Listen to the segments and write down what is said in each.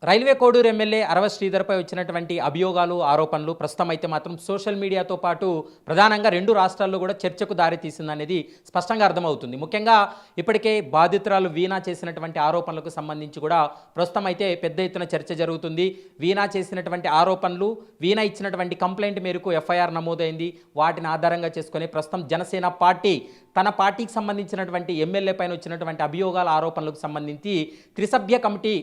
Railway Koduru MLA అరవ శ్రీధర్పై వచ్చినటువంటి అభియోగాలు ఆరోపణలు ప్రస్తుతం అయితే మాత్రం సోషల్ మీడియాతో పాటు ప్రధానంగా రెండు రాష్ట్రాల్లో కూడా చర్చకు దారితీసిందనేది స్పష్టంగా అర్థమవుతుంది. ముఖ్యంగా ఇప్పటికే బాధితురాలు వీణా చేసినటువంటి ఆరోపణలకు సంబంధించి కూడా ప్రస్తుతం అయితే పెద్ద ఎత్తున చర్చ జరుగుతుంది. వీణా చేసినటువంటి ఆరోపణలు, వీణా ఇచ్చినటువంటి కంప్లైంట్ మేరకు ఎఫ్ఐఆర్ నమోదైంది. వాటిని ఆధారంగా చేసుకొని ప్రస్తుతం జనసేన పార్టీ తన పార్టీకి సంబంధించినటువంటి ఎమ్మెల్యే పైన వచ్చినటువంటి అభియోగాల ఆరోపణలకు సంబంధించి త్రిసభ్య కమిటీ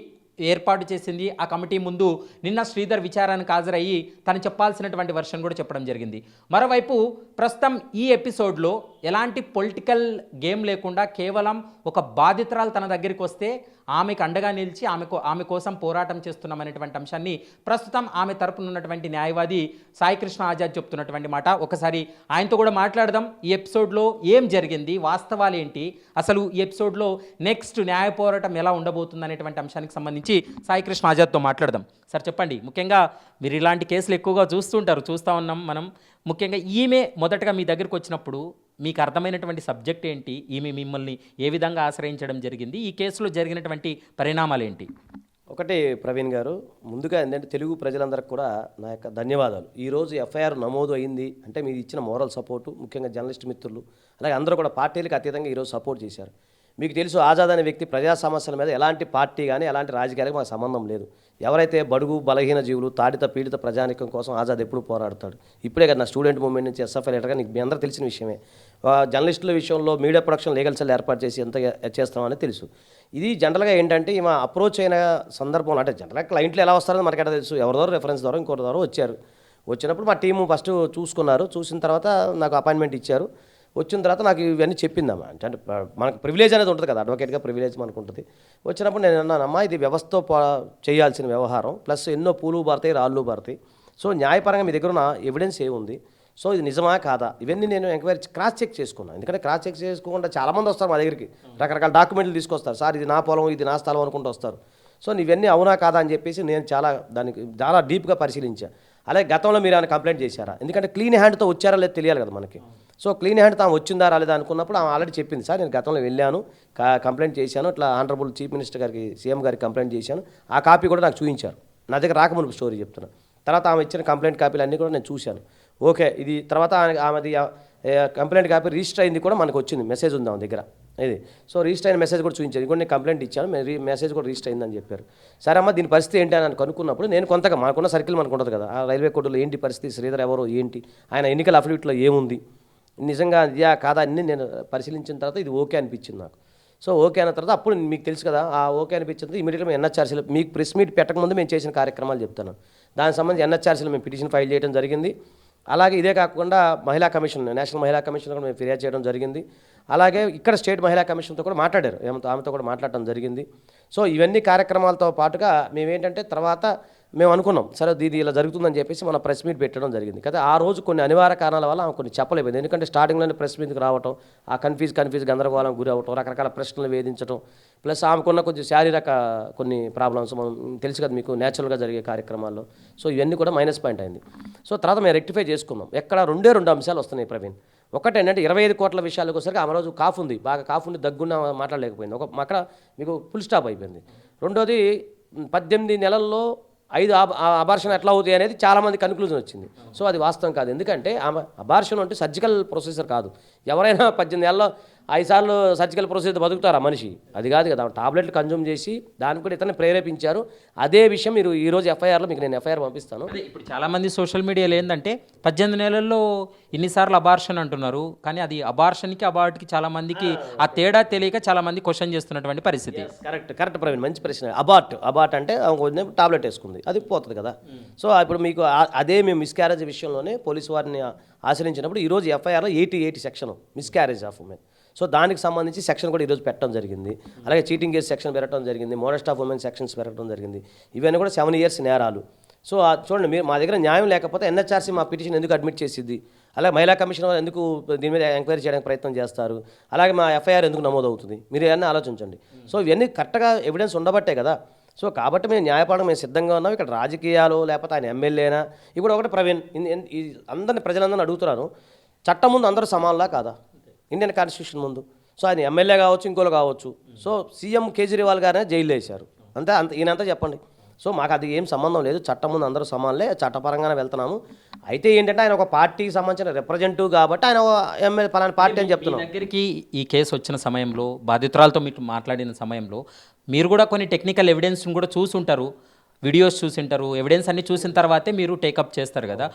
ఏర్పాటు చేసింది. ఆ కమిటీ ముందు నిన్న శ్రీధర్ విచారానికి హాజరయ్యి తను చెప్పాల్సినటువంటి వర్షన్ కూడా చెప్పడం జరిగింది. మరోవైపు ప్రస్తుతం ఈ ఎపిసోడ్లో ఎలాంటి పొలిటికల్ గేమ్ లేకుండా కేవలం ఒక బాధితురాలు తన దగ్గరికి వస్తే ఆమెకు అండగా నిలిచి ఆమె కోసం పోరాటం చేస్తున్నామనేటువంటి అంశాన్ని ప్రస్తుతం ఆమె తరపున ఉన్నటువంటి న్యాయవాది సాయికృష్ణ ఆజాద్ చెప్తున్నటువంటి మాట. ఒకసారి ఆయనతో కూడా మాట్లాడదాం. ఈ ఎపిసోడ్లో ఏం జరిగింది, వాస్తవాలు ఏంటి, అసలు ఈ ఎపిసోడ్లో నెక్స్ట్ న్యాయ పోరాటం ఎలా ఉండబోతుంది అనేటువంటి అంశానికి సంబంధించి సాయికృష్ణ ఆజాద్తో మాట్లాడదాం. సార్ చెప్పండి, ముఖ్యంగా మీరు ఇలాంటి కేసులు ఎక్కువగా చూస్తూ ఉన్నాం మనం. ముఖ్యంగా ఈమె మొదటగా మీ దగ్గరికి వచ్చినప్పుడు మీకు అర్థమైనటువంటి సబ్జెక్ట్ ఏంటి, ఈమె మిమ్మల్ని ఏ విధంగా ఆశ్రయించడం జరిగింది, ఈ కేసులో జరిగినటువంటి పరిణామాలు ఏంటి? ఒకటి ప్రవీణ్ గారు, ముందుగా ఏంటంటే తెలుగు ప్రజలందరికీ కూడా నా యొక్క ధన్యవాదాలు. ఈరోజు ఎఫ్ఐఆర్ నమోదు అయింది అంటే మీరు ఇచ్చిన మోరల్ సపోర్టు, ముఖ్యంగా జర్నలిస్ట్ మిత్రులు, అలాగే అందరూ కూడా పార్టీలకు అతీతంగా ఈరోజు సపోర్ట్ చేశారు. మీకు తెలుసు, ఆజాద్ అనే వ్యక్తి ప్రజా సమస్యల మీద ఎలాంటి పార్టీ కానీ ఎలాంటి రాజకీయాలకు మాకు సంబంధం లేదు. ఎవరైతే బడుగు బలహీన జీవులు, తాడిత పీడిత ప్రజానికం కోసం ఆజాద్ ఎప్పుడు పోరాడతాడు. ఇప్పుడే కదా నా స్టూడెంట్ మూవ్మెంట్ నుంచి ఎస్ఎఫ్ఐ లీడర్గా నీకు మీ అందరూ తెలిసిన విషయమే. జర్నలిస్టుల విషయంలో మీడియా ప్రొడక్షన్ లీగల్ సెల్ ఏర్పాటు చేసి ఎంత చేస్తామని తెలుసు. ఇది జనరల్గా ఏంటంటే ఈమె అప్రోచ్ అయిన సందర్భంలో, అంటే జనరల్గా క్లయింట్లు ఎలా వస్తారో మనకి ఎట్లా తెలుసు, ఎవరి ద్వారా రెఫరెన్స్ ద్వారా ఇంకోటి ద్వారా వచ్చారు. వచ్చినప్పుడు మా టీము ఫస్ట్ చూసుకున్నారు. చూసిన తర్వాత నాకు అపాయింట్మెంట్ ఇచ్చారు. వచ్చిన తర్వాత నాకు ఇవన్నీ చెప్పిందమ్మా. అంటే మనకు ప్రివిలేజ్ అనేది ఉంటుంది కదా, అడ్వకేట్గా ప్రివిలేజ్ మనకు ఉంటుంది. వచ్చినప్పుడు నేను అన్నానమ్మా, ఇది వ్యవస్థతో చేయాల్సిన వ్యవహారం, ప్లస్ ఎన్నో పూలు బారుతాయి రాళ్ళు బారుతాయి. సో న్యాయపరంగా మీ దగ్గర ఉన్న ఎవిడెన్స్ ఏముంది, సో ఇది నిజమా కాదా, ఇవన్నీ నేను ఎంక్వైరీ క్రాస్ చెక్ చేసుకున్నాను. ఎందుకంటే క్రాస్ చెక్ చేసుకోకుండా చాలామంది వస్తారు మా దగ్గరికి, రకరకాల డాక్యుమెంట్లు తీసుకొస్తారు. సార్ ఇది నా పొలం, ఇది నా స్థలం అనుకుంటూ వస్తారు. సో ఇవన్నీ అవునా కాదా అని చెప్పేసి నేను దానికి చాలా డీప్గా పరిశీలించాను. అలాగే గతంలో మీరు ఆయన కంప్లైంట్ చేశారా, ఎందుకంటే క్లీన్ హ్యాండ్తో వచ్చారా లేదు తెలియాలి కదా మనకి. సో క్లీన్ హ్యాండ్ తాము వచ్చిందా రాలేదా అనుకున్నప్పుడు ఆమె ఆల్రెడీ చెప్పింది, సార్ నేను గతంలో వెళ్ళాను, కంప్లైంట్ చేశాను, ఇట్లా ఆనరబుల్ చీఫ్ మినిస్టర్ గారికి, సీఎం గారికి కంప్లైంట్ చేశాను. ఆ కాపీ కూడా నాకు చూపించారు. నా దగ్గర రాకముందు స్టోరీ చెప్తున్నాను. తర్వాత ఆమె ఇచ్చిన కంప్లైంట్ కాపీలు అన్నీ కూడా నేను చూశాను. ఓకే, ఇది తర్వాత ఆమెది కంప్లైంట్ కాపీ రిజిస్టర్ అయింది కూడా మనకు వచ్చింది, మెసేజ్ ఉంది ఆమె దగ్గర. ఇది సో రిజిస్టర్ అయిన మెసేజ్ కూడా చూపించారు. ఇంకోటి నేను కంప్లైంట్ ఇచ్చాను, మెసేజ్ కూడా రిజిస్టర్ అయిందని చెప్పారు. సరే అమ్మ, దీని పరిస్థితి ఏంటి అని కనుక్కున్నప్పుడు నేను కొంతగా మనకున్న సర్కిల్ మనకు ఉంటుంది కదా, ఆ రైల్వే కోర్టులో ఏంటి పరిస్థితి, శ్రీధర్ ఎవరు, ఏంటి, ఆయన ఎన్నికల అఫిడవిట్లో ఏముంది, నిజంగా ఇదా కాదా అన్నీ నేను పరిశీలించిన తర్వాత ఇది ఓకే అనిపించింది నాకు. సో ఓకే అన్న తర్వాత అప్పుడు మీకు తెలుసు కదా, ఆ ఓకే అనిపించిన తర్వాత ఇమీడియట్గా మేము ఎన్హెచ్ఆర్సీలో, మీకు ప్రెస్ మీట్ పెట్టకముందు మేము చేసిన కార్యక్రమాలు చెప్తాను. దానికి సంబంధించి ఎన్హెచ్ఆర్సీలో మేము పిటిషన్ ఫైల్ చేయడం జరిగింది. అలాగే ఇదే కాకుండా మహిళా కమిషన్, నేషనల్ మహిళా కమిషన్ కూడా మేము ఫిర్యాదు చేయడం జరిగింది. అలాగే ఇక్కడ స్టేట్ మహిళా కమిషన్తో కూడా మాట్లాడారు, ఆమెతో కూడా మాట్లాడటం జరిగింది. సో ఇవన్నీ కార్యక్రమాలతో పాటుగా మేమేంటంటే తర్వాత మేము అనుకున్నాం, సరే దీది ఇలా జరుగుతుందని చెప్పేసి మన ప్రెస్ మీట్ పెట్టడం జరిగింది కదా. ఆ రోజు కొన్ని అనివార్య కారణాల వల్ల ఆమె కొన్ని చెప్పలేకపోయింది. ఎందుకంటే స్టార్టింగ్లోనే ప్రెస్ మీట్కి రావటం, ఆ కన్ఫ్యూజ్ గందరగోళం గురి అవ్వటం, రకరకాల ప్రశ్నలు వేధించడం, ప్లస్ ఆమెకున్న కొంచెం శారీరక కొన్ని ప్రాబ్లమ్స్ మనం తెలుసు కదా మీకు, నేచురల్గా జరిగే కార్యక్రమాల్లో. సో ఇవన్నీ కూడా మైనస్ పాయింట్ అయింది. సో తర్వాత మేము రెక్టిఫై చేసుకున్నాం. ఎక్కడ రెండు అంశాలు వస్తున్నాయి ప్రవీణ్. ఒకటి ఏంటంటే 25 కోట్ల విషయాలకు వచ్చేసరికి ఆమె రోజు కాఫ్ ఉంది, బాగా కాఫ్ ఉంది, దగ్గున్న మాట్లాడలేకపోయింది. అక్కడ మీకు ఫుల్ స్టాప్ అయిపోయింది. రెండోది 18 నెలల్లో 5 అబార్షన్ ఎట్లా అవుతాయి అనేది చాలామంది కన్క్లూజన్ వచ్చింది. సో అది వాస్తవం కాదు. ఎందుకంటే ఆమె అబార్షన్ అంటే సర్జికల్ ప్రొసీజర్ కాదు. ఎవరైనా 18 నెలల్లో 5 సార్లు సర్జికల్ ప్రొసీజర్ బతుకుతారా మనిషి, అది కాదు కదా. టాబ్లెట్లు కన్జ్యూమ్ చేసి దానికి కూడా ఇతన్ని ప్రేరేపించారు. అదే విషయం మీరు ఈరోజు ఎఫ్ఐఆర్లో మీకు నేను ఎఫ్ఐఆర్ పంపిస్తాను. ఇప్పుడు చాలామంది సోషల్ మీడియాలో ఏంటంటే 18 నెలల్లో ఇన్నిసార్లు అబార్షన్ అంటున్నారు, కానీ అది అబార్షన్కి అబార్ట్కి చాలామందికి ఆ తేడా తెలియక చాలామంది క్వశ్చన్ చేస్తున్నటువంటి పరిస్థితి. కరెక్ట్ ప్రవీణ్, మంచి ప్రశ్న. అబార్ట్ అంటే టాబ్లెట్ వేసుకుంది, అది పోతుంది కదా. సో ఇప్పుడు మీకు అదే మేము మిస్క్యారేజ్ విషయంలోనే పోలీసు వారిని ఆశ్రయించినప్పుడు ఈరోజు ఎఫ్ఐఆర్లో 88 section miscarriage of women. So దానికి సంబంధించి సెక్షన్ కూడా ఈరోజు పెట్టడం జరిగింది. అలాగే చీటింగ్ కేసు సెక్షన్ పెట్టడం జరిగింది, మోడెస్ట్ ఆఫ్ ఉమెన్ సెక్షన్స్ పెట్టడం జరిగింది. ఇవన్నీ కూడా 7 years నేరాలు. సో చూడండి, మీరు మా దగ్గర న్యాయం లేకపోతే ఎన్హెచ్ఆర్సీ మా పిటిషన్ ఎందుకు అడ్మిట్ చేసిద్ది, అలాగే మహిళా కమిషన్ ఎందుకు దీని మీద ఎంక్వైరీ చేయడానికి ప్రయత్నం చేస్తారు, అలాగే మా ఎఫ్ఐఆర్ ఎందుకు నమోదవుతుంది, మీరు ఏమన్నా ఆలోచించండి. సో ఇవన్నీ కరెక్ట్గా ఎవిడెన్స్ ఉండబట్టే కదా. సో కాబట్టి మేము న్యాయపాలన మేము సిద్ధంగా ఉన్నాం. ఇక్కడ రాజకీయాలు లేకపోతే ఆయన ఎమ్మెల్యేనా. ఇప్పుడు ఒకటి ప్రవీణ్, అందరిని ప్రజలందరినీ అడుగుతున్నాను, చట్టం ముందు అందరూ సమానులా కాదా, ఇండియన్ కాన్స్టిట్యూషన్ ముందు. సో ఆయన ఎమ్మెల్యే కావచ్చు, ఇంకోలు కావచ్చు. సో సీఎం కేజ్రీవాల్ గారే జైల్లో వేశారు, ఈయనంతా చెప్పండి. సో మాకు అది ఏం సంబంధం లేదు, చట్టం ముందు అందరూ సమానలే, చట్టపరంగానే వెళ్తున్నాము. అయితే ఏంటంటే ఆయన ఒక పార్టీకి సంబంధించిన రిప్రజెంటేటివ్ కాబట్టి ఆయన ఎమ్మెల్యే పలానా పార్టీ అని చెప్తున్నాం. మీ దగ్గరికి ఈ కేసు వచ్చిన సమయంలో బాధితురాలతో మీరు మాట్లాడిన సమయంలో మీరు కూడా కొన్ని టెక్నికల్ ఎవిడెన్స్ని కూడా చూసుంటారు, వీడియోస్ చూసింటారు, ఎవిడెన్స్ అన్ని చూసిన తర్వాతే మీరు టేకప్ చేస్తారు కదా.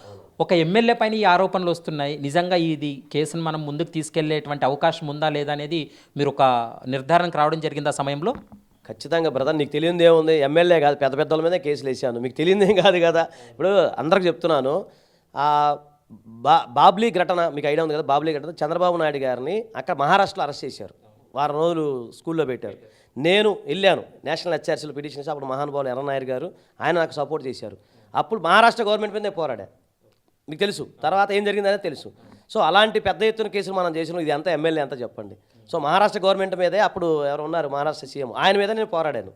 ఒక ఎమ్మెల్యే పైన ఈ ఆరోపణలు వస్తున్నాయి, నిజంగా ఇది కేసును మనం ముందుకు తీసుకెళ్లేటువంటి అవకాశం ఉందా లేదా అనేది మీరు ఒక నిర్ధారణకు రావడం జరిగింది ఆ సమయంలో? ఖచ్చితంగా బ్రదర్, నీకు తెలియదు ఏముంది, ఎమ్మెల్యే కాదు పెద్ద పెద్దల మీదే కేసులు వేసాను, మీకు తెలియదేం కాదు కదా. ఇప్పుడు అందరికి చెప్తున్నాను, బాబ్లీ ఘటన మీకు ఐడియా ఉంది కదా. బాబ్లీ ఘటన చంద్రబాబు నాయుడు గారిని అక్కడ మహారాష్ట్రలో అరెస్ట్ చేశారు, వారం రోజులు స్కూల్లో పెట్టారు. నేను వెళ్ళాను నేషనల్ హెచ్ఆర్సీలో పిటిషన్ చేసి, అప్పుడు మహానుభావులు ఎర్రనాయుడు గారు ఆయన నాకు సపోర్ట్ చేశారు. అప్పుడు మహారాష్ట్ర గవర్నమెంట్ మీదే పోరాడా, మీకు తెలుసు. తర్వాత ఏం జరిగిందనేది తెలుసు. సో అలాంటి పెద్ద ఎత్తున కేసులు మనం చేసినాం. ఇది ఎంత ఎమ్మెల్యే ఎంత చెప్పండి. సో మహారాష్ట్ర గవర్నమెంట్ మీదే అప్పుడు ఎవరు ఉన్నారు, మహారాష్ట్ర సీఎం, ఆయన మీద నేను పోరాడాను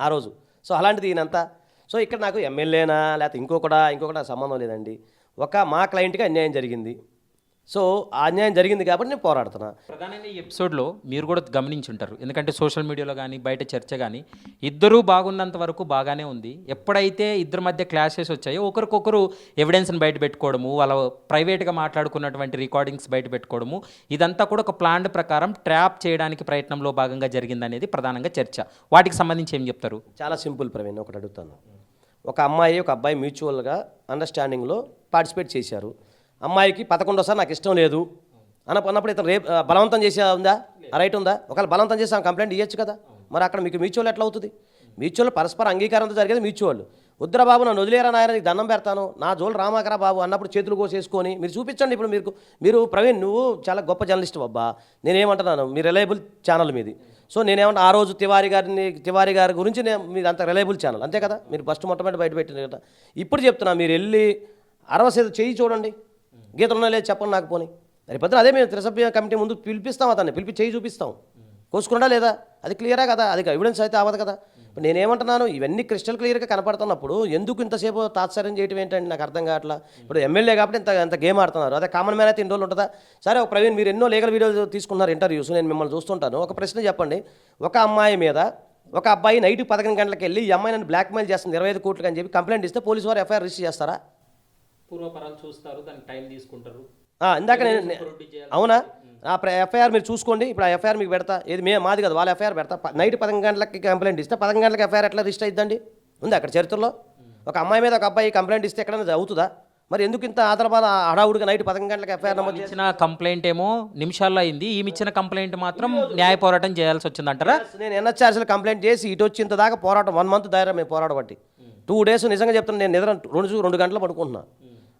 ఆ రోజు. సో అలాంటిది ఈయనంతా. సో ఇక్కడ నాకు ఎమ్మెల్యేనా లేకపోతే ఇంకొకటి సంబంధం లేదండి. మా క్లయింట్కి అన్యాయం జరిగింది. సో ఆ అన్యాయం జరిగింది కాబట్టి నేను పోరాడుతున్నా. ప్రధానంగా ఈ ఎపిసోడ్లో మీరు కూడా గమనించుంటారు, ఎందుకంటే సోషల్ మీడియాలో కానీ బయట చర్చ కానీ ఇద్దరూ బాగున్నంత వరకు బాగానే ఉంది. ఎప్పుడైతే ఇద్దరి మధ్య క్లాషెస్ వచ్చాయో ఒకరికొకరు ఎవిడెన్స్ని బయట పెట్టుకోవడము, వాళ్ళ ప్రైవేట్గా మాట్లాడుకున్నటువంటి రికార్డింగ్స్ బయట పెట్టుకోవడము, ఇదంతా కూడా ఒక ప్లాన్ ప్రకారం ట్రాప్ చేయడానికి ప్రయత్నంలో భాగంగా జరిగిందనేది ప్రధానంగా చర్చ. వాటికి సంబంధించి ఏం చెప్తారు? చాలా సింపుల్ ప్రవీణ్, ఒకటి అడుగుతాను. ఒక అమ్మాయి ఒక అబ్బాయి మ్యూచువల్గా అండర్స్టాండింగ్లో పార్టిసిపేట్ చేశారు. అమ్మాయికి 11వ నాకు ఇష్టం లేదు అన్నప్పుడు ఇతను బలవంతం చేసే ఉందా, రైట్ ఉందా? ఒకవేళ బలవంతం చేసి ఆమె కంప్లైంట్ ఇవ్వచ్చు కదా. మరి అక్కడ మీకు మ్యూచువల్ ఎట్లా అవుతుంది? మ్యూచువల్ పరస్పర అంగీకారంతో జరిగేది మ్యూచువల్. వద్దురా బాబు నన్ను వదిలేరా నాయన, నీకు దండం పెడతాను, నా జోలు రామాకరా బాబు అన్నప్పుడు చేతులు కోసేసుకొని మీరు చూపించండి. ఇప్పుడు మీరు ప్రవీణ్, నువ్వు చాలా గొప్ప జర్నలిస్ట్ అబ్బా. నేనేమంటున్నాను, మీ రిలయబుల్ ఛానల్ మీది. సో నేనేమంటా, ఆ రోజు తివారీ గారి గురించి మీరు అంత రిలయబుల్ ఛానల్ అంతే కదా, మీరు ఫస్ట్ మొట్టమొదటి బయట పెట్టింది కదా. ఇప్పుడు చెప్తున్నా, మీరు వెళ్ళి 60 చేయి చూడండి, గీతలు ఉన్నా లేదు చెప్పండి నాకు. పోనీ రేపొద్దున అదే మేము త్రిసభ్య కమిటీ ముందు పిలిపిస్తాం, అతన్ని పిలిపి చేయి చూపిస్తాం, కోసుకున్నా లేదా, అది క్లియరా కదా, అది ఎవిడెన్స్ అయితే అవ్వదు కదా. ఇప్పుడు నేనేమంటున్నాను, ఇవన్నీ క్రిస్టల్ క్లియర్గా కనపడుతున్నప్పుడు ఎందుకు ఇంతసేపు తాత్సర్యం చేయడం ఏంటంటే నాకు అర్థం కావట్లా. ఇప్పుడు ఎమ్మెల్యే కాబట్టి ఇంత గేమ్ ఆడుతున్నారు, అదే కామన్ మ్యాన్ అయితే ఇన్ని రోజులు ఉంటుందా? సరే ఒక ప్రవీణ్, మీరు ఎన్నో లీగల్ వీడియోలు తీసుకున్నారు, ఇంటర్వ్యూస్, నేను మిమ్మల్ని చూస్తుంటాను. ఒక ప్రశ్న చెప్పండి, ఒక అమ్మాయి మీద ఒక అబ్బాయి నైట్ 11 గంటలకు వెళ్ళి ఈ అమ్మాయి నన్ను బ్లాక్మెయిల్ చేస్తుంది 25 కోట్లు అని చెప్పి కంప్లైంట్ ఇస్తే పోలీసు వారు ఎఫ్ఐఆర్ రిజిస్టర్ చేస్తారా? పూర్వపరాలు చూస్తారు, దానికి టైం తీసుకుంటారు. ఇందాక నేను అవునా, ఆ ఎఫ్ఐఆర్ మీరు చూసుకోండి. ఇప్పుడు ఆ ఎఫ్ఐఆర్ మీకు పెడతా, ఏది మాది కదా, వాళ్ళ ఎఫ్ఐఆర్ పెడతా. నైట్ 11 గంటలకి కంప్లైంట్ ఇస్తే 11 గంటలకు ఎఫ్ఐఆర్ ఎట్లా రిజిస్టర్ అయిద్దండి? ఉంది అక్కడ చరిత్రలో. ఒక అమ్మాయి మీద ఒక అబ్బాయి కంప్లైంట్ ఇస్తే ఎక్కడైనా అవుతుందా? మరి ఎందుకు ఇంత ఆదరబాద హడావుడిగా నైట్ 11 గంటలకు ఎఫ్ఐఆర్ నమోదు ఇచ్చిన కంప్లైంట్ ఏమో నిమిషాల్లో అయింది, ఈమె ఇచ్చిన కంప్లైంట్ మాత్రం న్యాయ పోరాటం చేయాల్సి వచ్చిందంటారా? నేను ఎన్హెచ్ఆర్సీలో కంప్లైంట్ చేసి ఇటు వచ్చి ఇంత దాకా పోరాటం 1 మంత్ దాకా మేము పోరాడబట్టి 2 days నిజంగా చెప్తున్నాను, నేను నిద్ర 2 గంటలు పడుకుంటున్నా.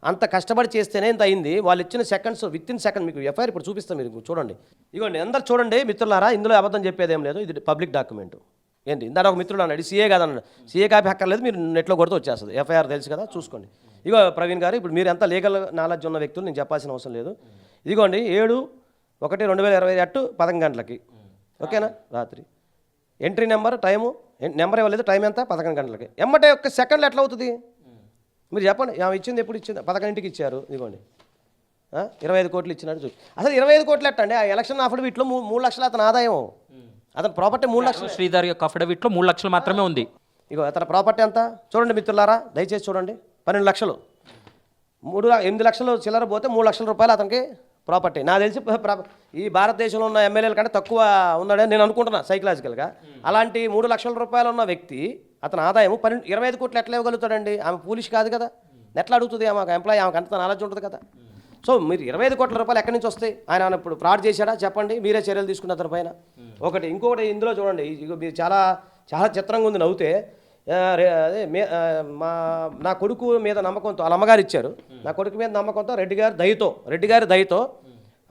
అంత కష్టపడి చేస్తేనే ఇంత అయింది. వాళ్ళు ఇచ్చిన సెకండ్స్, విత్ ఇన్ సెకండ్ మీకు ఎఫ్ఐఆర్ ఇప్పుడు చూపిస్తాను, మీరు చూడండి. ఇదిగోండి అందరు చూడండి మిత్రులారా, ఇందులో అబద్ధం చెప్పేది ఏం లేదు, ఇది పబ్లిక్ డాక్యుమెంట్. ఏంటి ఇందాక ఒక మిత్రుడు అన్నాడు సీఏ కాదన్నాడు, సీఏ కాపీ అక్కర్లేదు, మీరు నెట్లో కొడితే వచ్చేస్తుంది ఎఫ్ఐఆర్, తెలుసు కదా, చూసుకోండి. ఇగో ప్రవీణ్ గారు, ఇప్పుడు మీరు ఎంత లీగల్ నాలెడ్జ్ ఉన్న వ్యక్తులు, నేను చెప్పాల్సిన అవసరం లేదు. ఇదిగోండి 7/1/2020 అటు 11 గంటలకి, ఓకేనా, రాత్రి ఎంట్రీ నెంబర్, టైము నెంబర్ ఇవ్వలేదు, టైం ఎంత 11 గంటలకి. ఎమ్మటే ఒక్క సెకండ్లో ఎట్లా అవుతుంది మీరు చెప్పండి. ఆమె ఇచ్చింది ఎప్పుడు ఇచ్చింది? 11ంటికి ఇచ్చారు. ఇదిగోండి 25 కోట్లు ఇచ్చినట్టు చూసి, అసలు 25 కోట్లు ఎట్టండి? ఆ ఎలక్షన్ అఫిడవిట్లో 3 లక్షలు అతని ఆదాయం, అతని ప్రాపర్టీ 3 లక్షలు. శ్రీధర్ యొక్క అఫిడవిట్లో 3 లక్షలు మాత్రమే ఉంది. ఇగో అతని ప్రాపర్టీ ఎంత చూడండి మిత్రులారా, దయచేసి చూడండి, 12 లక్షలు, 8 లక్షలు చిల్లర పోతే 3 లక్షల రూపాయలు అతనికి ప్రాపర్టీ. నాకు తెలిసి ఈ భారతదేశంలో ఉన్న ఎమ్మెల్యేల కంటే తక్కువ ఉన్నాడని నేను అనుకుంటున్నా సైకలాజికల్గా. అలాంటి 3 లక్షల రూపాయలు ఉన్న వ్యక్తి అతని ఆదాయం 25 కోట్లు ఎట్లా ఇవ్వగలుగుతాడండి? ఆమె పోలీస్ కాదు కదా, ఎట్లా అడుగుతుంది? ఆమె ఎంప్లాయీ, ఆమెకు అంత నాలెడ్జ్ ఉంటుంది కదా. సో మీరు 25 కోట్ల రూపాయలు ఎక్కడి నుంచి వస్తాయి? ఆయన ఇప్పుడు ఫ్రాడ్ చేశాడా చెప్పండి, మీరే చర్యలు తీసుకున్న అతని పైన. ఇంకొకటి ఇందులో చూడండి, మీరు చాలా చాలా చిత్రంగా ఉంది, నవ్వుతే. అదే నా కొడుకు మీద నమ్మకంతో వాళ్ళ అమ్మగారు ఇచ్చారు, నా కొడుకు మీద నమ్మకంతో రెడ్డి గారి దయతో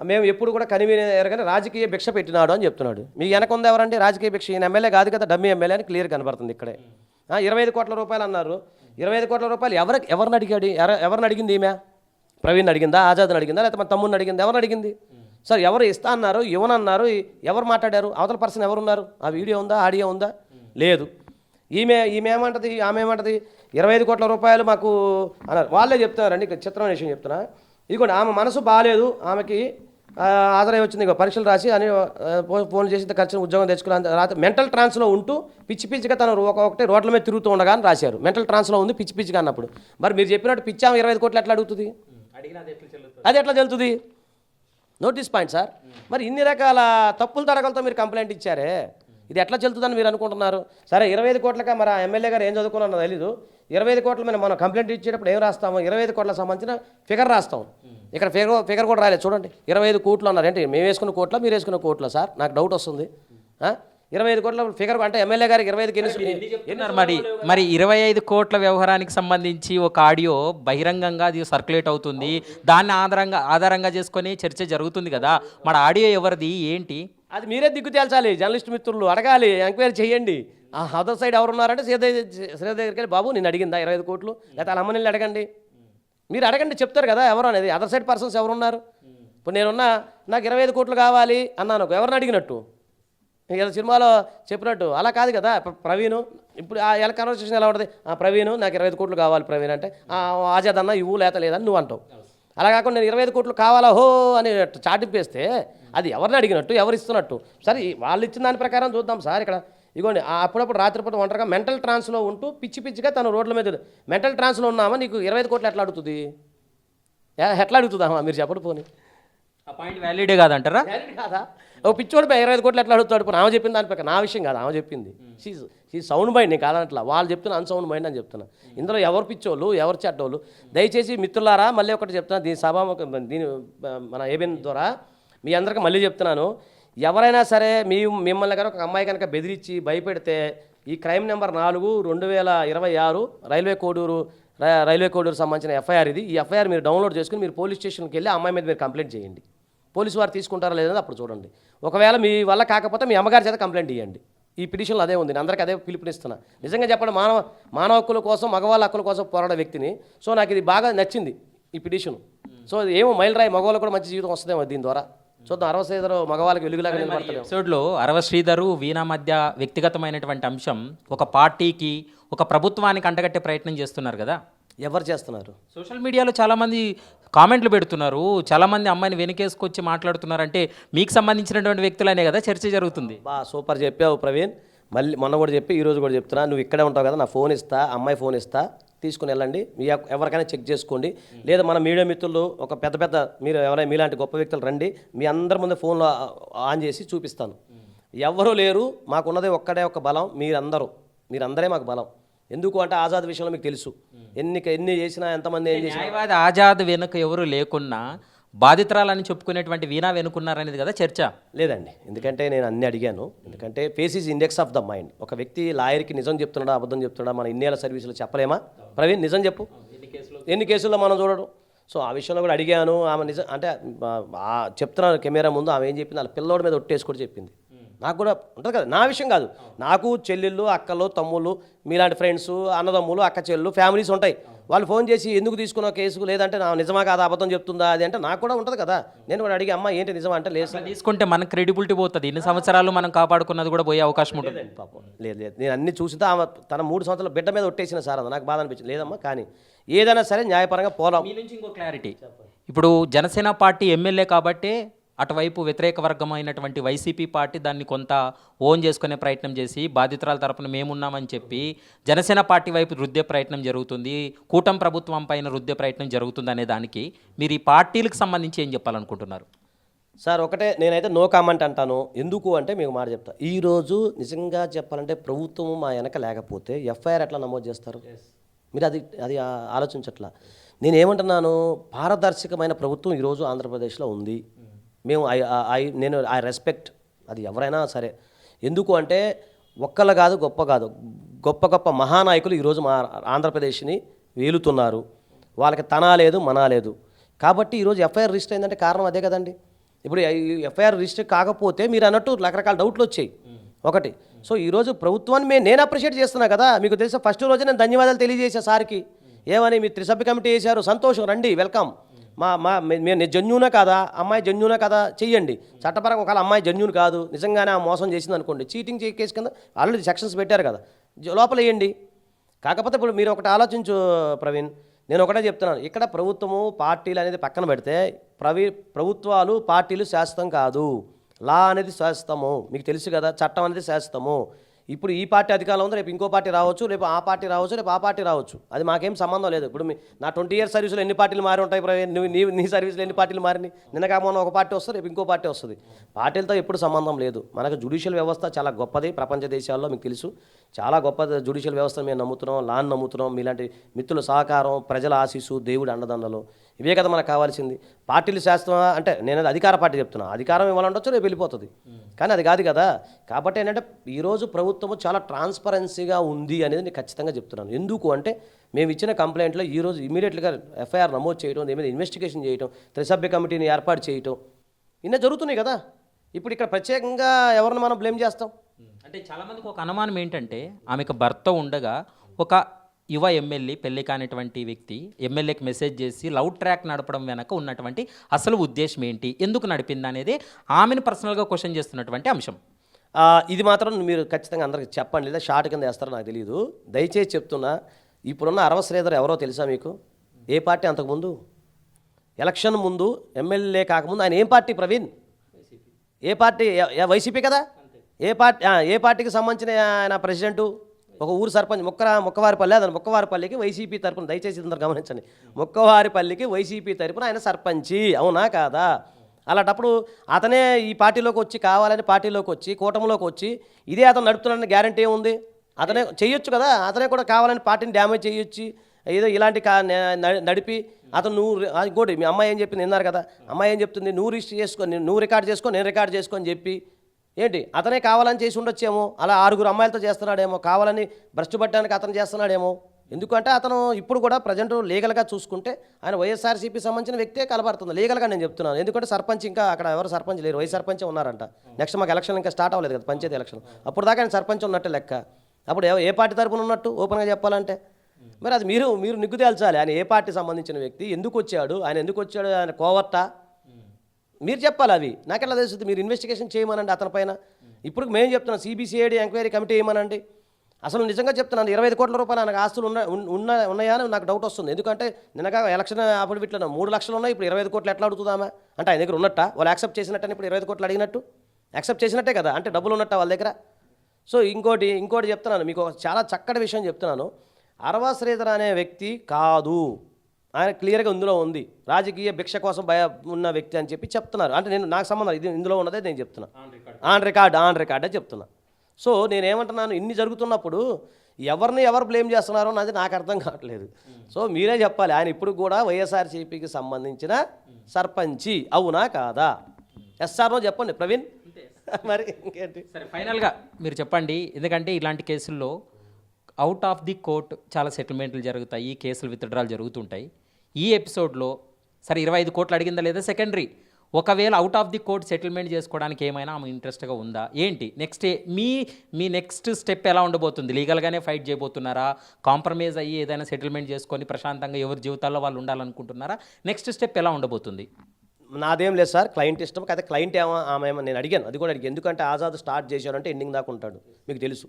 మేము ఎప్పుడు కూడా కనివినగానే రాజకీయ భిక్ష పెట్టినాడు అని చెప్తున్నాడు. మీకు వెనక ఉంది ఎవరండి రాజకీయ భిక్ష? ఈయన ఎమ్మెల్యే కాదు కదా, డమ్మీ ఎమ్మెల్యే అని క్లియర్ కనబడుతుంది ఇక్కడే. 25 కోట్ల రూపాయలు అన్నారు. 25 కోట్ల రూపాయలు ఎవరిని అడిగాడు? ఎవరిని అడిగింది? ఈమె ప్రవీణ్ అడిగిందా, ఆజాద్ని అడిగిందా, లేకపోతే మన తమ్ముడిని అడిగిందా? ఎవరిని అడిగింది? సార్ ఎవరు ఇస్తా అన్నారు, ఇవ్వనన్నారు, ఎవరు మాట్లాడారు? అవతల పర్సన్ ఎవరున్నారు? ఆ వీడియో ఉందా, ఆడియో ఉందా? లేదు. ఈమె ఏమంటది, ఆమె ఏమంటది, 25 కోట్ల రూపాయలు మాకు అన్నారు. వాళ్ళే చెప్తున్నారండి, ఇక్కడ చిత్రమైన విషయం చెప్తున్నా. ఇదిగోండి, ఆమె మనసు బాగాలేదు, ఆమెకి హాజరై వచ్చింది ఇక పరీక్షలు రాసి అని ఫోన్ చేసి ఖర్చు ఉద్యోగం తెచ్చుకుని రాత్రి మెంటల్ ట్రాన్స్లో ఉంటూ పిచ్చి పిచ్చిగా తను ఒకటి రోడ్ల మీద తిరుగుతూ ఉండగా అని రాశారు. మెంటల్ ట్రాన్స్లో ఉంది పిచ్చి పిచ్చిగా అన్నప్పుడు మరి మీరు చెప్పినట్టు పిచ్చాము 25 కోట్లు ఎట్లా అడుగుతుంది? అది ఎట్లా చెల్లుతుంది? Notice point sir. మరి ఇన్ని రకాల తప్పుల తడకలతో మీరు కంప్లైంట్ ఇచ్చారే, ఇది ఎట్లా చెల్లుతుందని మీరు అనుకుంటున్నారు? సరే 25 కోట్లక మరి ఎమ్మెల్యే గారు ఏం చదువుకున్నారో తెలీదు. 25 కోట్ల మీద మనం కంప్లైంట్ ఇచ్చేటప్పుడు ఏం రాస్తాము? 25 కోట్లకు సంబంధించిన ఫిగర్ రాస్తాం. ఇక్కడ ఫిగర్ కూడా రాలేదు చూడండి. 25 కోట్లు అన్నారు. ఏంటి మేము వేసుకున్న కోట్ల మీరు వేసుకున్న కోట్ల సార్? నాకు డౌట్ వస్తుంది. 25 కోట్ల ఫిగర్ అంటే ఎమ్మెల్యే గారికి 25కి మరి 25 కోట్ల వ్యవహారానికి సంబంధించి ఒక ఆడియో బహిరంగంగా అది సర్క్యులేట్ అవుతుంది. దాన్ని ఆధారంగా చేసుకొని చర్చ జరుగుతుంది కదా. మరి ఆడియో ఎవరిది ఏంటి? అది మీరే దిగ్గు తేల్చాలి. జర్నలిస్ట్ మిత్రులు అడగాలి, ఎంక్వైరీ చేయండి. ఆ అదర్ సైడ్ ఎవరు ఉన్నారంటే శ్రీధర్ దగ్గరికి వెళ్ళి బాబు నేను అడిగిందా 25 కోట్లు, లేకపోతే వాళ్ళ అమ్మని అడగండి. మీరు అడగండి, చెప్తారు కదా ఎవరు అనేది. అదర్ సైడ్ పర్సన్స్ ఎవరున్నారు? ఇప్పుడు నేనున్నా నాకు 25 కోట్లు కావాలి అన్నాను, ఎవరిని అడిగినట్టు? ఏదో సినిమాలో చెప్పినట్టు అలా కాదు కదా. ప్రవీణ్ ఇప్పుడు ఎలా కన్వర్సేషన్ ఎలా ఉంటుంది? ప్రవీణ్ నాకు 25 కోట్లు కావాలి ప్రవీణ్ అంటే ఆజాద్ అన్న ఇవ్వు లేత లేదని నువ్వు అంటావు. అలా కాకుండా నేను 25 కోట్లు కావాలా హో అని చాటింపేస్తే అది ఎవరిని అడిగినట్టు, ఎవరు ఇస్తున్నట్టు? సరే వాళ్ళు ఇచ్చిన దాని ప్రకారం చూద్దాం సార్. ఇక్కడ ఇగోండి అప్పుడప్పుడు రాత్రిపూట ఒంటరిగా మెంటల్ ట్రాన్స్లో ఉంటూ పిచ్చి పిచ్చిగా తను రోడ్ల మీద మెంటల్ ట్రాన్స్లో ఉన్నామా నీకు 25 కోట్లు ఎట్లా అడుగుతుంది? ఎట్లా అడుగుతుందామా మీరు చెప్పడు పోనీ? ఆ పాయింట్ వ్యాలిడే కాదంటారా? వ్యాలిడ్ కాదా? ఓ పిచ్చోడు 25 కోట్లు ఎట్లా అడుగుతాడు? పోనీ ఆమె చెప్పింది దాని ప్రకారం. నా విషయం కాదు, ఆమె చెప్పింది. She sound mind. నేను కాదనట్లా, వాళ్ళు చెప్తున్నా అన్సౌండ్ మైండ్ అని చెప్తున్నా. ఇందులో ఎవరు పిచ్చోళ్ళు ఎవరు చెడ్డోళ్ళు దయచేసి మిత్రులారా మళ్ళీ ఒకటి చెప్తున్నా. దీని మన ఏబిఎన్ ద్వారా మీ అందరికీ మళ్ళీ చెప్తున్నాను. ఎవరైనా సరే మిమ్మల్ని కనుక ఒక అమ్మాయి కనుక బెదిరించి భయపెడితే ఈ క్రైమ్ నెంబర్ 4 2026 రైల్వే కోడూరు సంబంధించిన ఎఫ్ఐఆర్ ఇది. ఈ ఎఫ్ఐఆర్ మీరు డౌన్లోడ్ చేసుకుని మీరు పోలీస్ స్టేషన్కి వెళ్ళి ఆ అమ్మాయి మీద మీరు కంప్లైంట్ చేయండి. పోలీసు వారు తీసుకుంటారా లేదని అప్పుడు చూడండి. ఒకవేళ మీ వల్ల కాకపోతే మీ అమ్మగారి చేత కంప్లైంట్ ఇవ్వండి. ఈ పిటిషన్లో అదే ఉంది. నేను అందరికీ అదే పిలుపునిస్తున్నా. నిజంగా చెప్పండి, మానవ హక్కుల కోసం మగవాళ్ళ హక్కుల కోసం పోరాడే వ్యక్తిని. సో నాకు ఇది బాగా నచ్చింది ఈ పిటిషన్. సో ఏమో మైలురాయి మగవాళ్ళకు కూడా మంచి జీవితం వస్తుందేమో దీని ద్వారా. చూద్దాం. 60 శ్రీధర్ మగవాళ్ళకి వెలుగులాగా నిలబడతాడు. ఎపిసోడ్లో 60 శ్రీధరు వీణా మధ్య వ్యక్తిగతమైనటువంటి అంశం ఒక పార్టీకి ఒక ప్రభుత్వానికి అంటగట్టే ప్రయత్నం చేస్తున్నారు కదా. ఎవరు చేస్తున్నారు? సోషల్ మీడియాలో చాలామంది కామెంట్లు పెడుతున్నారు, చాలామంది అమ్మాయిని వెనకేసుకొచ్చి మాట్లాడుతున్నారంటే మీకు సంబంధించినటువంటి వ్యక్తులనే కదా చర్చ జరుగుతుంది. సూపర్ చెప్పావు ప్రవీణ్. మళ్ళీ మొన్న కూడా చెప్పి ఈరోజు కూడా చెప్తున్నా. నువ్వు ఇక్కడే ఉంటావు కదా, నా ఫోన్ ఇస్తా, అమ్మాయి ఫోన్ ఇస్తా, తీసుకుని వెళ్ళండి. ఎవరికైనా చెక్ చేసుకోండి. లేదా మన మీడియా మిత్రులు ఒక పెద్ద మీరు ఎవరైనా మీలాంటి గొప్ప వ్యక్తులు రండి, మీ అందరి ముందు ఫోన్లో ఆన్ చేసి చూపిస్తాను. ఎవరూ లేరు, మాకున్నది ఒక్కడే ఒక బలం మీరందరే మాకు బలం. ఎందుకు అంటే ఆజాద్ విషయంలో మీకు తెలుసు, ఎన్ని చేసినా ఎంతమంది ఏం చేసినా. న్యాయవాది ఆజాద్ వెనుక ఎవరు లేకున్నా బాధితురాలని చెప్పుకునేటువంటి వీణా వెనుకున్నారనేది కదా చర్చ. లేదండి, ఎందుకంటే నేను అన్ని అడిగాను. ఎందుకంటే face is index of the mind. ఒక వ్యక్తి లాయర్కి నిజం చెప్తున్నాడా అబద్ధం చెప్తున్నాడా మన ఇన్నేళ్ళ సర్వీసులు చెప్పలేమా? ప్రవీణ్ నిజం చెప్పు, ఎన్ని కేసుల్లో మనం చూడడం. సో ఆ విషయంలో కూడా అడిగాను. ఆమె నిజం అంటే చెప్తున్నాను కెమెరా ముందు. ఆమె ఏం చెప్పింది, వాళ్ళ పిల్లోడి మీద ఒట్టేసి కూడా చెప్పింది. నాకు కూడా ఉంటుంది కదా, నా విషయం కాదు. నాకు చెల్లెళ్ళు అక్కలు తమ్ముళ్ళు మీలాంటి ఫ్రెండ్స్ అన్నదమ్ములు అక్క చెల్లెళ్ళు ఫ్యామిలీస్ ఉంటాయి. వాళ్ళు ఫోన్ చేసి ఎందుకు తీసుకున్న కేసుకు, లేదంటే నా నిజమా కాదా అబద్ధం చెప్తుందా అది అంటే నాకు కూడా ఉంటుంది కదా. నేను కూడా అడిగి అమ్మ ఏంటి నిజమా అంటే లేదు తీసుకుంటే మన క్రెడిబిలిటీ పోతుంది. ఇన్ని సంవత్సరాలు మనం కాపాడుకున్నది కూడా పోయే అవకాశం ఉంటుంది. పాపం లేదు నేను అన్ని చూసితే ఆమె తన 3 సంవత్సరాల బిడ్డ మీద ఒట్టేసిన సార్ అది నాకు బాధ అనిపించింది. లేదమ్మా కానీ ఏదైనా సరే న్యాయపరంగా పోదాం. మీ నుంచి ఇంకో క్లారిటీ, ఇప్పుడు జనసేన పార్టీ ఎమ్మెల్యే కాబట్టి అటువైపు వ్యతిరేక వర్గమైనటువంటి వైసీపీ పార్టీ దాన్ని కొంత ఓన్ చేసుకునే ప్రయత్నం చేసి బాధితురాల తరపున మేమున్నామని చెప్పి జనసేన పార్టీ వైపు రుద్దే ప్రయత్నం జరుగుతుంది, కూటమి ప్రభుత్వం పైన రుద్దే ప్రయత్నం జరుగుతుంది అనే దానికి మీరు ఈ పార్టీలకు సంబంధించి ఏం చెప్పాలనుకుంటున్నారు? సార్ ఒకటే నేనైతే నో కామెంట్ అంటాను. ఎందుకు అంటే మీకు మాట చెప్తా. ఈరోజు నిజంగా చెప్పాలంటే ప్రభుత్వం మా వెనక లేకపోతే ఎఫ్ఐఆర్ ఎట్లా నమోదు చేస్తారు? మీరు అది ఆలోచించట్లా. నేనేమంటున్నాను, పారదర్శకమైన ప్రభుత్వం ఈరోజు ఆంధ్రప్రదేశ్లో ఉంది. నేను ఐ రెస్పెక్ట్ అది ఎవరైనా సరే. ఎందుకు అంటే ఒక్కళ్ళు కాదు గొప్ప మహానాయకులు ఈరోజు మా ఆంధ్రప్రదేశ్ని వేలుతున్నారు. వాళ్ళకి తనా లేదు మనా లేదు. కాబట్టి ఈరోజు ఎఫ్ఐఆర్ రిజిస్టర్ అయిందంటే కారణం అదే కదండి. ఇప్పుడు ఎఫ్ఐఆర్ రిజిస్టర్ కాకపోతే మీరు అన్నట్టు రకరకాల డౌట్లు వచ్చాయి ఒకటి. సో ఈరోజు ప్రభుత్వాన్ని నేను అప్రిషియేట్ చేస్తున్నా కదా. మీకు తెలుసా ఫస్ట్ రోజు నేను ధన్యవాదాలు తెలియజేసా సార్కి. ఏమని మీరు త్రిసభ్య కమిటీ చేశారు, సంతోషం, రండి, వెల్కమ్. మేము జెన్యూనా కాదా, అమ్మాయి జెన్యూనా కదా చెయ్యండి. చట్టపరంగా ఒకవేళ అమ్మాయి జెన్యూన్ కాదు, నిజంగానే ఆ మోసం చేసింది అనుకోండి, చీటింగ్ కేసు కింద ఆల్రెడీ సెక్షన్స్ పెట్టారు కదా, లోపల వేయండి. కాకపోతే ఇప్పుడు మీరు ఒకటి ఆలోచించు ప్రవీణ్, నేను ఒకటే చెప్తున్నాను, ఇక్కడ ప్రభుత్వము పార్టీలు అనేది పక్కన పెడితే ప్రభుత్వాలు పార్టీలు శాశ్వతం కాదు. లా అనేది శాశ్వతము, మీకు తెలుసు కదా, చట్టం అనేది శాశ్వతము. ఇప్పుడు ఈ పార్టీ అధికారంలో ఉంది, రేపు ఇంకో పార్టీ రావచ్చు, రేపు ఆ పార్టీ రావచ్చు, రేపు ఆ పార్టీ రావచ్చు. అది మాకేం సంబంధం లేదు. ఇప్పుడు నా 20 years సర్వీస్లో ఎన్ని పార్టీలు మారి ఉంటాయి ప్రవీణ్? నీ సర్వీస్లో ఎన్ని పార్టీలు మారినాయి? నిన్న కామన్న ఒక పార్టీ వస్తుంది, రేపు ఇంకో పార్టీ వస్తుంది. పార్టీలతో ఎప్పుడు సంబంధం లేదు. మనకు జ్యుడిషియల్ వ్యవస్థ చాలా గొప్పది. ప్రపంచ దేశాల్లో మీకు తెలుసు చాలా గొప్ప జ్యుడిషియల్ వ్యవస్థ మేము నమ్ముతున్నాం, లాన్ నమ్ముతున్నాం. మీలాంటి మిత్రుల సహకారం, ప్రజల ఆశీస్సు, దేవుడి అండదండలు, ఇవే కదా మనకు కావాల్సింది. పార్టీలు శాస్త్రం అంటే నేను అధికార పార్టీ చెప్తున్నా, అధికారం ఇవ్వాలంటొచ్చు, రేపు వెళ్ళిపోతుంది. కానీ అది కాదు కదా. కాబట్టి ఏంటంటే ఈరోజు ప్రభుత్వము చాలా ట్రాన్స్పరెన్సీగా ఉంది అనేది నేను ఖచ్చితంగా చెప్తున్నాను. ఎందుకు అంటే మేము ఇచ్చిన కంప్లైంట్లో ఈరోజు ఇమీడియట్గా ఎఫ్ఐఆర్ నమోదు చేయడం, దీని మీద ఇన్వెస్టిగేషన్ చేయడం, త్రిసభ్య కమిటీని ఏర్పాటు చేయటం, ఇన్ని జరుగుతున్నాయి కదా. ఇప్పుడు ఇక్కడ ప్రత్యేకంగా ఎవరిని మనం బ్లేమ్ చేస్తాం? అంటే చాలామందికి ఒక అనుమానం ఏంటంటే, ఆమెకు భర్త ఉండగా ఒక యువ ఎమ్మెల్యే, పెళ్లి కానిటువంటి వ్యక్తి ఎమ్మెల్యేకి మెసేజ్ చేసి లవ్ ట్రాక్ నడపడం వెనక ఉన్నటువంటి అసలు ఉద్దేశం ఏంటి, ఎందుకు నడిపింది అనేది ఆమెను పర్సనల్గా క్వశ్చన్ చేస్తున్నటువంటి అంశం. ఇది మాత్రం మీరు ఖచ్చితంగా అందరికి చెప్పండి, లేదా షార్ట్ కింద వేస్తారో నాకు తెలియదు. దయచేసి చెప్తున్నా, ఇప్పుడున్న అరవ శ్రీధర్ ఎవరో తెలుసా మీకు? ఏ పార్టీ అంతకుముందు? ఎలక్షన్ ముందు ఎమ్మెల్యే కాకముందు ఆయన ఏం పార్టీ ప్రవీణ్? ఏ పార్టీ? వైసీపీ కదా. ఏ పార్టీకి సంబంధించిన ఆయన ప్రెసిడెంటు? ఒక ఊరు సర్పంచ్, మొక్కవారిపల్లి. అతను మొక్కవారిపల్లికి వైసీపీ తరపున, దయచేసి అందరూ గమనించండి, మొక్కవారిపల్లికి వైసీపీ తరపున ఆయన సర్పంచి, అవునా కాదా? అలాంటప్పుడు అతనే ఈ పార్టీలోకి వచ్చి, కావాలని పార్టీలోకి వచ్చి, కూటమిలోకి వచ్చి ఇదే అతను నడుపుతున్నాడని గ్యారంటీ ఏముంది? అతనే చేయొచ్చు కదా. అతనే కూడా కావాలని పార్టీని డ్యామేజ్ చేయొచ్చు. ఏదో ఇలాంటి నడిపి అతను ఇంకోటి మీ అమ్మాయి ఏం చెప్పింది విన్నారు కదా. అమ్మాయి ఏం చెప్తుంది? నువ్వు రిజిస్టర్ చేసుకో, నువ్వు రికార్డ్ చేసుకో, నేను రికార్డ్ చేసుకో అని చెప్పి ఏంటి అతనే కావాలని చేసి ఉండొచ్చేమో. అలా 6 అమ్మాయిలతో చేస్తున్నాడేమో, కావాలని భ్రష్టు పట్టడానికి అతను చేస్తున్నాడేమో. ఎందుకంటే అతను ఇప్పుడు కూడా ప్రజెంట్ లీగల్గా చూసుకుంటే ఆయన వైఎస్ఆర్సీపీ సంబంధించిన వ్యక్తే కలబడుతుంది లీగల్గా. నేను చెప్తున్నాను, ఎందుకంటే సర్పంచ్ ఇంకా అక్కడ ఎవరు సర్పంచ్ లేరు, వైస్ సర్పంచే ఉన్నారంట. నెక్స్ట్ మాకు ఎలక్షన్ ఇంకా స్టార్ట్ అవ్వలేదు కదా, పంచాయతీ ఎలక్షన్. అప్పుడు దాకా ఆయన సర్పంచ్ ఉన్నట్టే లెక్క. అప్పుడు ఏ పార్టీ తరపున ఉన్నట్టు ఓపెన్గా చెప్పాలంటే? మరి అది మీరు నిగ్గు తేల్చాలి. ఆయన ఏ పార్టీ సంబంధించిన వ్యక్తి, ఎందుకు వచ్చాడు, ఆయన ఎందుకు వచ్చాడు, ఆయన కోవర్టా మీరు చెప్పాలి. అవి నాకెలా తెలుస్తుంది? మీరు ఇన్వెస్టిగేషన్ చేయమనండి అతని పైన. ఇప్పుడు మేము చెప్తున్నాం, సిబిసిఐడి ఎంక్వైరీ కమిటీ వేయమనండి. అసలు నిజంగా చెప్తున్నాను, 25 కోట్ల రూపాయలు ఆయనకు ఆస్తులు ఉన్నాయా అని నాకు డౌట్ వస్తుంది. ఎందుకంటే నిన్నగా ఎలక్షన్ అఫిడవిట్లో 3 లక్షలు ఉన్నాయి, ఇప్పుడు 25 కోట్లు ఎట్లా అడుగుతుందామా? అంటే ఆయన దగ్గర ఉన్నట్ట, వాళ్ళు యాక్సెప్ట్ చేసినట్టని ఇప్పుడు 25 కోట్లు అడిగినట్టు యాక్సెప్ట్ చేసినట్టే కదా, అంటే డబ్బులు ఉన్నట్ట వాళ్ళ దగ్గర. సో ఇంకోటి చెప్తున్నాను మీకు, చాలా చక్కటి విషయం చెప్తున్నాను. అరవ శ్రీధర్ అనే వ్యక్తి కాదు, ఆయన క్లియర్గా ఇందులో ఉంది, రాజకీయ భిక్ష కోసం ఉన్న వ్యక్తి అని చెప్పి చెప్తున్నారు. అంటే నాకు సంబంధం ఇది ఇందులో ఉన్నదే నేను చెప్తున్నా, ఆన్ రికార్డే చెప్తున్నా. సో నేనేమంటున్నాను, ఇన్ని జరుగుతున్నప్పుడు ఎవరు బ్లేమ్ చేస్తున్నారో అది నాకు అర్థం కావట్లేదు. సో మీరే చెప్పాలి, ఆయన ఇప్పుడు కూడా వైఎస్ఆర్సీపీకి సంబంధించిన సర్పంచి, అవునా కాదా? ఎస్ఆర్ఓ చెప్పండి ప్రవీణ్. మరి ఇంకేంటి? సరే, ఫైనల్గా మీరు చెప్పండి. ఎందుకంటే ఇలాంటి కేసుల్లో అవుట్ ఆఫ్ ది కోర్ట్ చాలా సెటిల్మెంట్లు జరుగుతాయి, కేసులు విత్డ్రాలు జరుగుతుంటాయి. ఈ ఎపిసోడ్లో సరే 25 కోట్లు అడిగిందా లేదా సెకండరీ, ఒకవేళ out of the court settlement చేసుకోవడానికి ఏమైనా ఆమె ఇంట్రెస్ట్గా ఉందా ఏంటి? నెక్స్ట్ మీ నెక్స్ట్ స్టెప్ ఎలా ఉండబోతుంది? లీగల్గానే ఫైట్ చేయబోతున్నారా? కాంప్రమైజ్ అయ్యి ఏదైనా సెటిల్మెంట్ చేసుకొని ప్రశాంతంగా ఎవరి జీవితాల్లో వాళ్ళు ఉండాలనుకుంటున్నారా? నెక్స్ట్ స్టెప్ ఎలా ఉండబోతుంది? నాదేం లేదు సార్, క్లయింట్ ఇష్టం కదా. క్లయింట్ ఆమె నేను అడిగాను, అది కూడా అడిగాను. ఎందుకంటే ఆజాద్ స్టార్ట్ చేశాడంటే ఎండింగ్ దాకా ఉంటాడు, మీకు తెలుసు.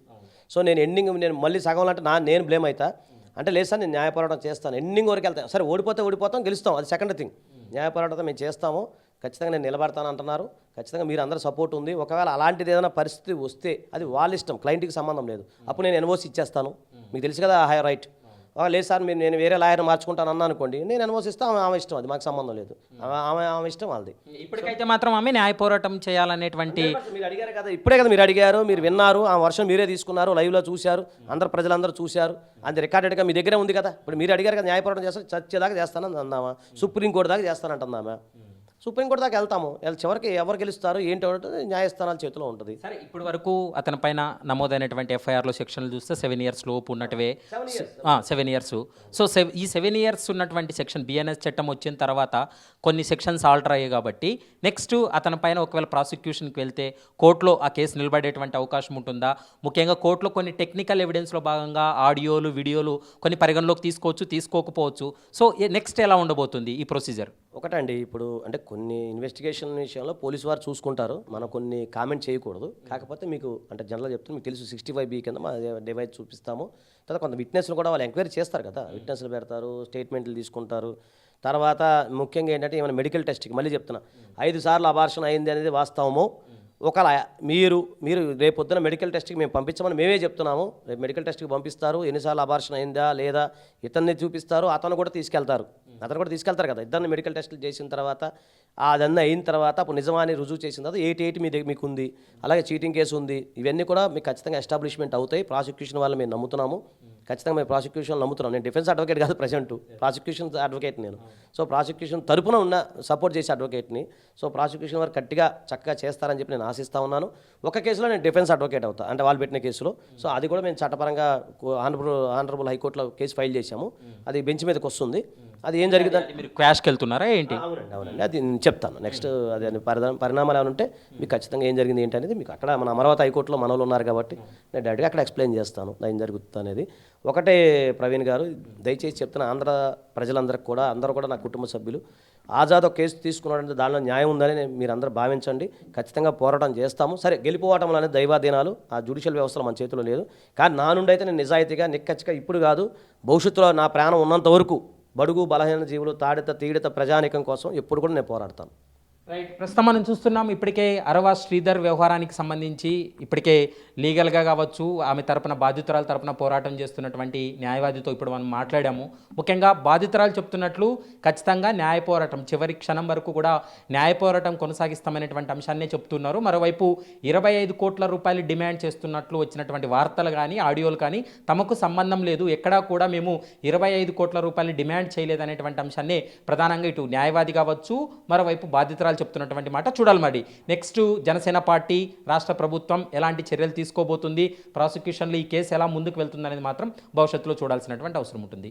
సో నేను మళ్ళీ సగం అంటే నేను బ్లేమ్ అవుతా అంటే, లేదు సార్ నేను న్యాయ పోరాటం చేస్తాను, ఎండింగ్ వరకు వెళ్తాను. సరే ఓడిపోతాం, గెలుస్తాం, అది సెకండ్ థింగ్. న్యాయ పోరాటం మేము చేస్తాము, ఖచ్చితంగా నేను నిలబడతాను అంటున్నారు. ఖచ్చితంగా మీరు అందరూ సపోర్ట్ ఉంది. ఒకవేళ అలాంటిది ఏదైనా పరిస్థితి వస్తే అది వాళ్ళ ఇష్టం, క్లయింట్కి సంబంధం లేదు. అప్పుడు నేను ఎన్ఓసి ఇచ్చేస్తాను, మీకు తెలుసు కదా, హై రైట్. లేదు సార్ నేను వేరే లాయర్ మార్చుకుంటాను అన్నా అనుకోండి, నేను ఎన్ఓసి ఇస్తాను, ఆమె ఇష్టం, అది మాకు సంబంధం లేదు. ఆమె ఇష్టం వాళ్ళది. ఇప్పటికైతే మాత్రం ఆమె న్యాయ పోరాటం చేయాలనేటువంటి మీరు అడిగారు కదా, ఇప్పుడే కదా మీరు అడిగారు, మీరు విన్నారు, ఆ వర్షం మీరే తీసుకున్నారు, లైవ్లో చూశారు, ప్రజలందరూ చూశారు, అది రికార్డెడ్గా మీ దగ్గరే ఉంది కదా. ఇప్పుడు మీరు అడిగారు కదా, న్యాయ పోరాటం చేస్తారు, చచ్చేదాకా చేస్తానని అందామా, సుప్రీంకోర్టు దాకా చేస్తానంటుందామా? సుప్రీంకోర్టు దాకా వెళ్తాము, చివరికి ఎవరు గెలుస్తారు ఏంటో న్యాయస్థానాల చేతిలో ఉంటుంది. సరే, ఇప్పటి వరకు అతని పైన నమోదైనటువంటి ఎఫ్ఐఆర్లో సెక్షన్లు చూస్తే 7 years లోపు ఉన్నట్టువే, 7 years. సో ఈ 7 years ఉన్నటువంటి సెక్షన్ బిఎన్ఎస్ చట్టం వచ్చిన తర్వాత కొన్ని సెక్షన్స్ ఆల్టర్ అయ్యాయి కాబట్టి నెక్స్ట్ అతని పైన ఒకవేళ ప్రాసిక్యూషన్కి వెళ్తే కోర్టులో ఆ కేసు నిలబడేటువంటి అవకాశం ఉంటుందా? ముఖ్యంగా కోర్టులో కొన్ని టెక్నికల్ ఎవిడెన్స్లో భాగంగా ఆడియోలు, వీడియోలు కొన్ని పరిగణలోకి తీసుకోవచ్చు, తీసుకోకపోవచ్చు. సో నెక్స్ట్ ఎలా ఉండబోతుంది ఈ ప్రొసీజర్? ఒకటండి ఇప్పుడు అంటే కొన్ని ఇన్వెస్టిగేషన్ విషయంలో పోలీసు వారు చూసుకుంటారు, మనం కొన్ని కామెంట్ చేయకూడదు. కాకపోతే మీకు అంటే జనరల్గా చెప్తాను, మీకు తెలుసు 65B కింద మా డివైస్ చూపిస్తాము. తర్వాత కొంత విట్నెస్లు కూడా వాళ్ళు ఎంక్వైరీ చేస్తారు కదా, విట్నెస్లు పెడతారు, స్టేట్మెంట్లు తీసుకుంటారు. తర్వాత ముఖ్యంగా ఏంటంటే ఏమైనా మెడికల్ టెస్ట్కి మళ్ళీ చెప్తున్నా, 5 సార్లు అబార్షన్ అయింది అనేది వాస్తవము. ఒకవేళ మీరు రేపొద్దున మెడికల్ టెస్ట్కి మేము పంపించమని మేమే చెప్తున్నాము. రేపు మెడికల్ టెస్ట్కి పంపిస్తారు, ఎన్నిసార్లు అబార్షన్ అయిందా లేదా ఇతన్ని చూపిస్తారు, అతను కూడా తీసుకెళ్తారు కదా. ఇద్దరిని మెడికల్ టెస్టులు చేసిన తర్వాత అదన్నీ అయిన తర్వాత అప్పుడు నిజమాని రుజువు చేసిన తర్వాత 88 మీకు ఉంది, అలాగే చీటింగ్ కేసు ఉంది. ఇవన్నీ కూడా మీకు ఖచ్చితంగా ఎస్టాబ్లిష్మెంట్ అవుతాయి. ప్రాసిక్యూషన్ వాళ్ళు మేము నమ్ముతున్నాము, ఖచ్చితంగా మేము ప్రాసిక్యూషన్ నమ్ముతున్నాం. నేను డిఫెన్స్ అడ్వకేట్ కాదు, ప్రజెంట్ ప్రాసిక్యూషన్ అడ్వకేట్ నేను. సో ప్రాసిక్యూషన్ తరపున ఉన్న సపోర్ట్ చేసే అడ్వకేట్ని. సో ప్రాసిక్యూషన్ వారు గట్టిగా చక్కగా చేస్తారని చెప్పి నేను ఆశిస్తా ఉన్నాను. ఒక కేసులో నేను డిఫెన్స్ అడ్వకేట్ అవుతా, అంటే వాళ్ళు పెట్టిన కేసులో. సో అది కూడా మేము చట్టపరంగా ఆనరబుల్ హైకోర్టులో కేసు ఫైల్ చేశాము. అది బెంచ్ మీదకి వస్తుంది. అది ఏం జరిగిందంటే మీరు క్వాష్కి వెళ్తున్నారా ఏంటి? అవునండి, అది నేను చెప్తాను. నెక్స్ట్ అది పరిణామాలు ఏమైనా ఉంటే మీకు ఖచ్చితంగా ఏం జరిగింది ఏంటి అనేది మీకు అక్కడ మన అమరావతి హైకోర్టులో మనలో ఉన్నారు కాబట్టి నేను డైరెక్ట్గా అక్కడ ఎక్స్ప్లెయిన్ చేస్తాను ఏం జరుగుతుంది అనేది. ఒకటే ప్రవీణ్ గారు, దయచేసి చెప్తున్న ఆంధ్ర ప్రజలందరికీ కూడా, అందరూ కూడా నా కుటుంబ సభ్యులు, ఆజాద్ ఒక కేసు తీసుకున్నాడంటే దానిలో న్యాయం ఉందని మీరు అందరూ భావించండి. ఖచ్చితంగా పోరాటం చేస్తాము. సరే, గెలిపోవటం అనేది దైవాధీనాలు, ఆ జ్యుడిషియల్ వ్యవస్థలో మన చేతిలో లేదు. కానీ నా నుండి అయితే నేను నిజాయితీగా నిక్కచ్చిగా ఇప్పుడు కాదు, భవిష్యత్తులో నా ప్రాణం ఉన్నంత వరకు బడుగు బలహీన జీవులు తీడిత ప్రజానీకం కోసం ఎప్పుడు కూడా నేను పోరాడతాను. రైట్, ప్రస్తుతం మనం చూస్తున్నాం ఇప్పటికే అరవ శ్రీధర్ వ్యవహారానికి సంబంధించి ఇప్పటికే లీగల్గా కావచ్చు, ఆమె తరపున బాధితురాల తరపున పోరాటం చేస్తున్నటువంటి న్యాయవాదితో ఇప్పుడు మనం మాట్లాడాము. ముఖ్యంగా బాధితురాలు చెప్తున్నట్లు ఖచ్చితంగా న్యాయ పోరాటం చివరి క్షణం వరకు కూడా న్యాయ పోరాటం కొనసాగిస్తామనేటువంటి అంశాన్నే చెప్తున్నారు. మరోవైపు 25 కోట్ల రూపాయలు డిమాండ్ చేస్తున్నట్లు వచ్చినటువంటి వార్తలు కానీ ఆడియోలు కానీ తమకు సంబంధం లేదు, ఎక్కడా కూడా మేము 25 కోట్ల రూపాయలు డిమాండ్ చేయలేదనేటువంటి అంశాన్నే ప్రధానంగా ఇటు న్యాయవాది కావచ్చు, మరోవైపు బాధితురాలు చెప్తున్నటువంటి మాట. చూడాలి మరి నెక్స్ట్ జనసేన పార్టీ, రాష్ట్ర ప్రభుత్వం ఎలాంటి చర్యలు తీసుకోబోతుంది, ప్రాసిక్యూషన్లో ఈ కేసు ఎలా ముందుకు వెళ్తుంది అనేది మాత్రం భవిష్యత్తులో చూడాల్సినటువంటి అవసరం ఉంటుంది.